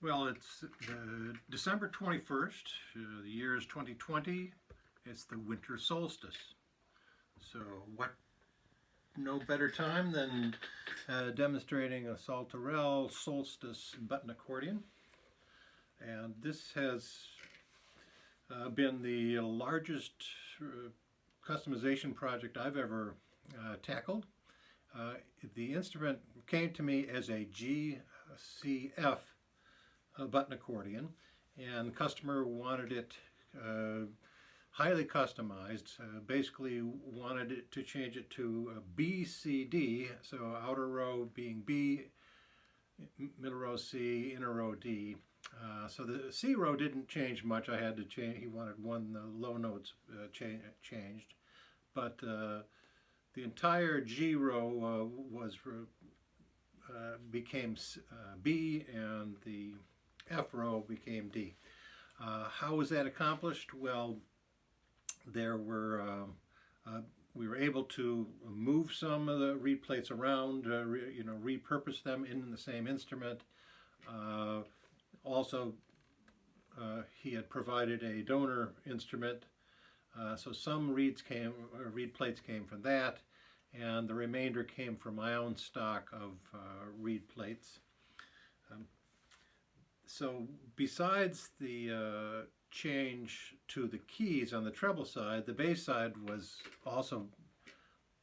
Well, it's December 21st, the year is 2020. It's the winter solstice. So, what no better time than demonstrating a Saltarelle Solstice button accordion. And this has been the largest customization project I've ever tackled. The instrument came to me as a GCF button accordion, and the customer wanted it highly customized, basically wanted it to change it to a BCD, so outer row being B, middle row C, inner row D. So the C row didn't change much. I had to change. He wanted the low notes changed, but the entire G row became B, and the F row became D. How was that accomplished? Well, there were we were able to move some of the reed plates around, repurpose them in the same instrument. Also, he had provided a donor instrument, so some reed plates came from that, and the remainder came from my own stock of reed plates. So besides the change to the keys on the treble side, the bass side was also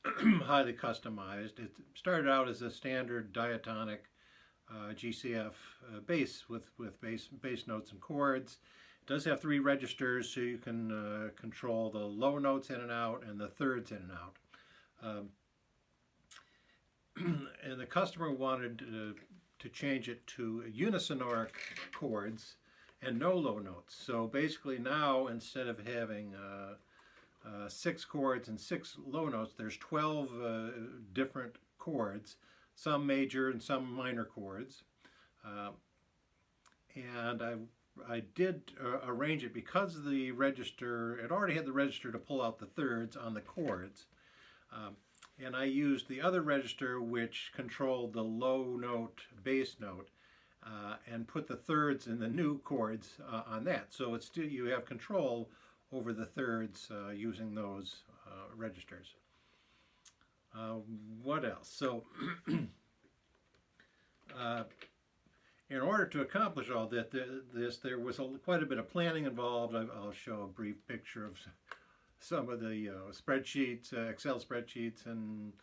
highly customized. It started out as a standard diatonic GCF bass with bass notes and chords. It does have 3 registers, so you can control the low notes in and out and the thirds in and out. And the customer wanted to change it to unisonoric chords and no low notes. So basically now, instead of having 6 chords and 6 low notes, there's 12 different chords, some major and some minor chords. And I did arrange it because the register, it already had the register to pull out the thirds on the chords. And I used the other register which controlled the low note, bass note, and put the thirds in the new chords on that. So it's still, you have control over the thirds using those registers. What else? So in order to accomplish all this, there was quite a bit of planning involved. I'll show a brief picture of some of the spreadsheets, Excel spreadsheets and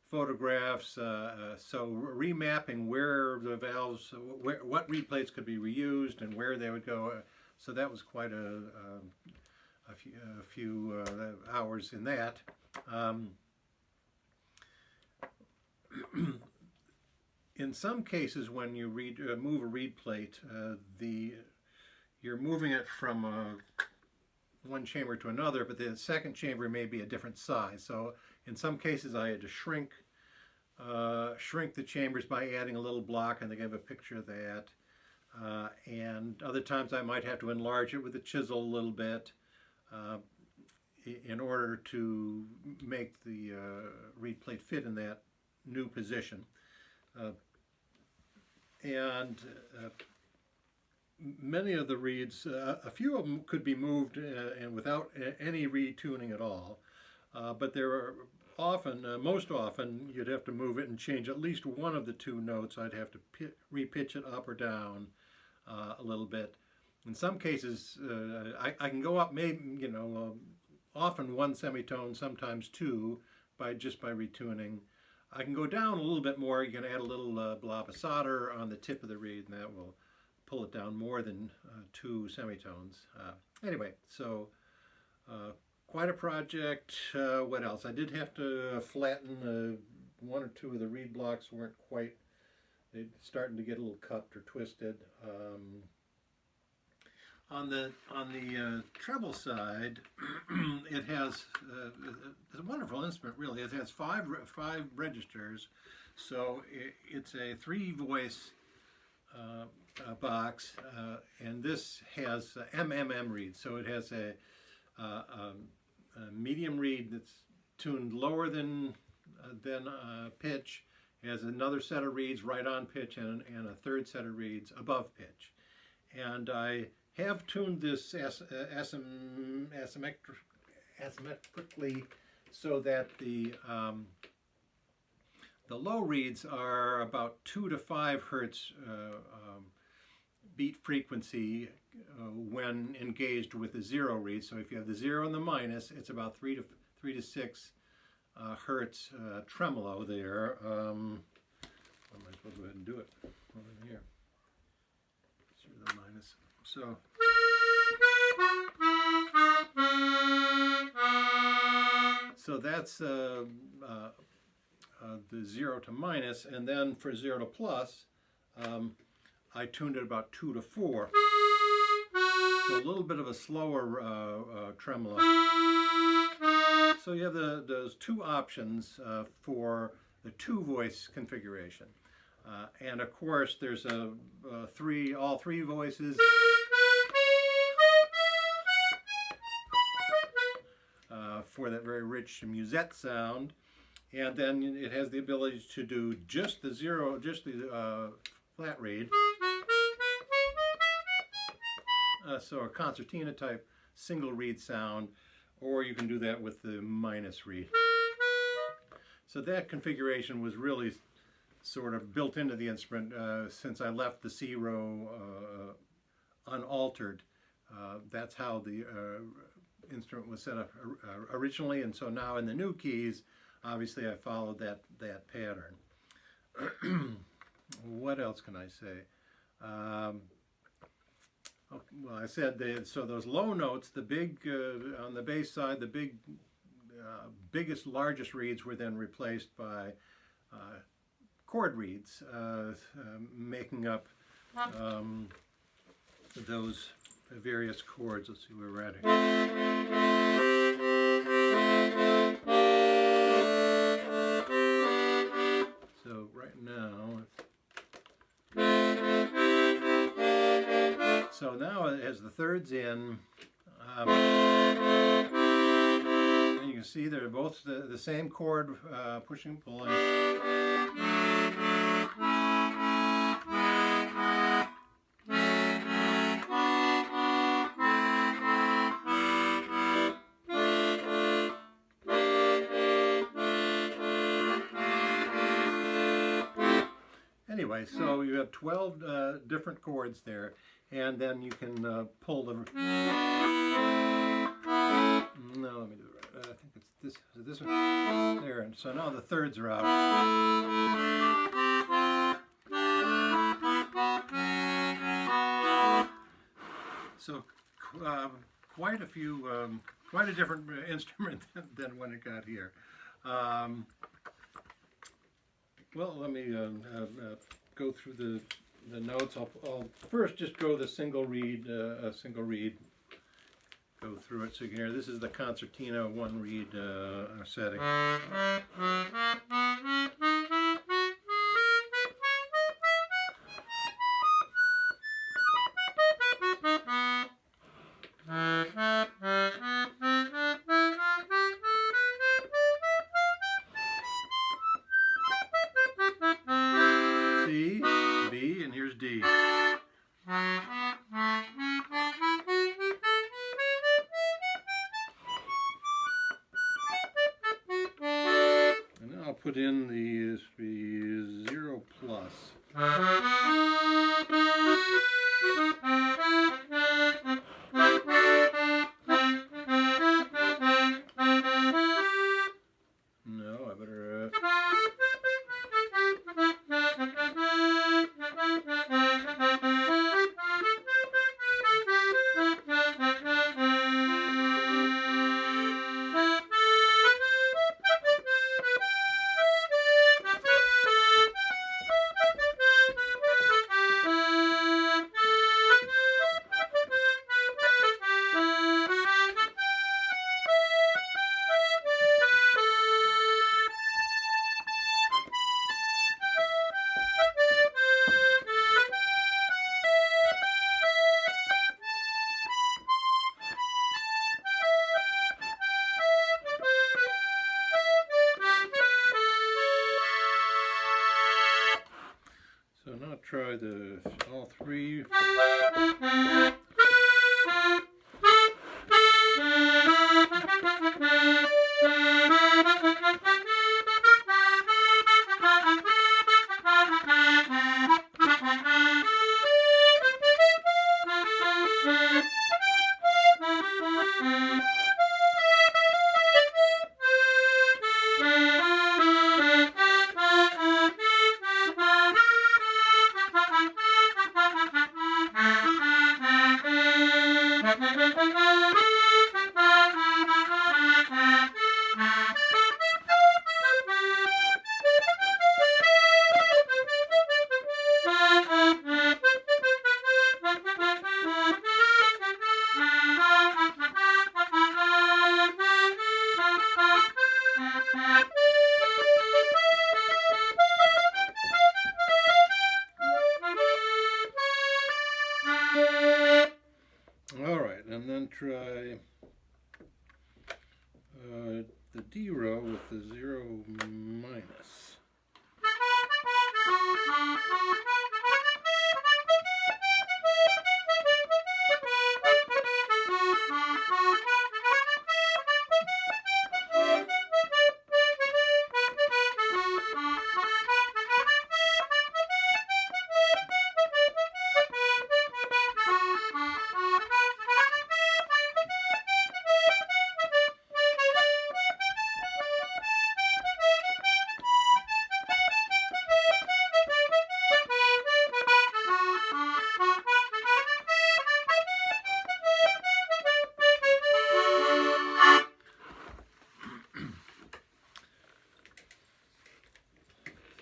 photographs. So remapping where the valves, what reed plates could be reused and where they would go. So that was quite a few hours in that. In some cases, when you move a reed plate, you're moving it from one chamber to another, but the second chamber may be a different size. So in some cases I had to shrink the chambers by adding a little block, and they gave a picture of that. And other times I might have to enlarge it with a chisel a little bit in order to make the reed plate fit in that new position. Many of the reeds, a few of them could be moved and without any retuning at all, but there are often, most often, you'd have to move it and change at least one of the 2 notes. I'd have to repitch it up or down a little bit. In some cases, I can go up maybe, often 1 semitone, sometimes 2, by retuning. I can go down a little bit more. You can add a little blob of solder on the tip of the reed, and that will pull it down more than 2 semitones. Anyway, so quite a project. What else? I did have to flatten 1 or 2 of the reed blocks. Weren't quite, they're starting to get a little cupped or twisted. On the treble side, it has it's a wonderful instrument, really. It has 5 registers, so it's a 3-voice box, and this has MMM reeds. So it has a medium reed that's tuned lower than pitch. It has another set of reeds right on pitch, and a third set of reeds above pitch. And I have tuned this asymmetrically so that the low reeds are about 2 to 5 hertz beat frequency when engaged with the 0 reed. So if you have the 0 and the minus, it's about 3 to 6 hertz tremolo there. I might as well go ahead and do it over here. 0 to the minus. So that's the 0 to minus, and then for 0 to plus, I tuned it about 2 to 4. So a little bit of a slower tremolo. So you have those two options for the 2-voice configuration. And of course, there's all three voices. For that very rich musette sound. And then it has the ability to do just the flat reed. So a concertina type single reed sound, or you can do that with the minus reed. So that configuration was really sort of built into the instrument since I left the C row unaltered. That's how the instrument was set up originally, and so now in the new keys, obviously I followed that pattern. What else can I say? Well, I said so those low notes, the big on the bass side, the biggest, largest reeds were then replaced by chord reeds, making up those various chords. Let's see where we're at here. So right now, so now as the thirds in, and you can see they're both the same chord, pushing and pulling. Anyway, so you have 12 different chords there, and then you can pull them. No, let me do it right. I think it's this one. There, and so now the thirds are out. So quite a different instrument than when it got here. Well, let me go through the notes. I'll first just go the single reed, go through it so you can hear. This is the concertina 1-reed setting. C, B, and here's D. And now I'll put in the 0 plus. No, I better... try all three. Alright, and then try the D row with the 0 minus.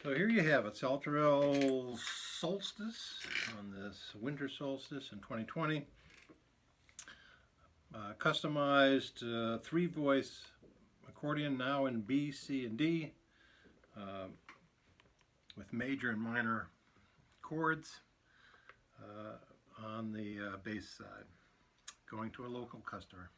So here you have it, Saltarelle Solstice on this winter solstice in 2020. Customized 3-voice accordion, now in B, C, and D, with major and minor chords on the bass side, going to a local customer.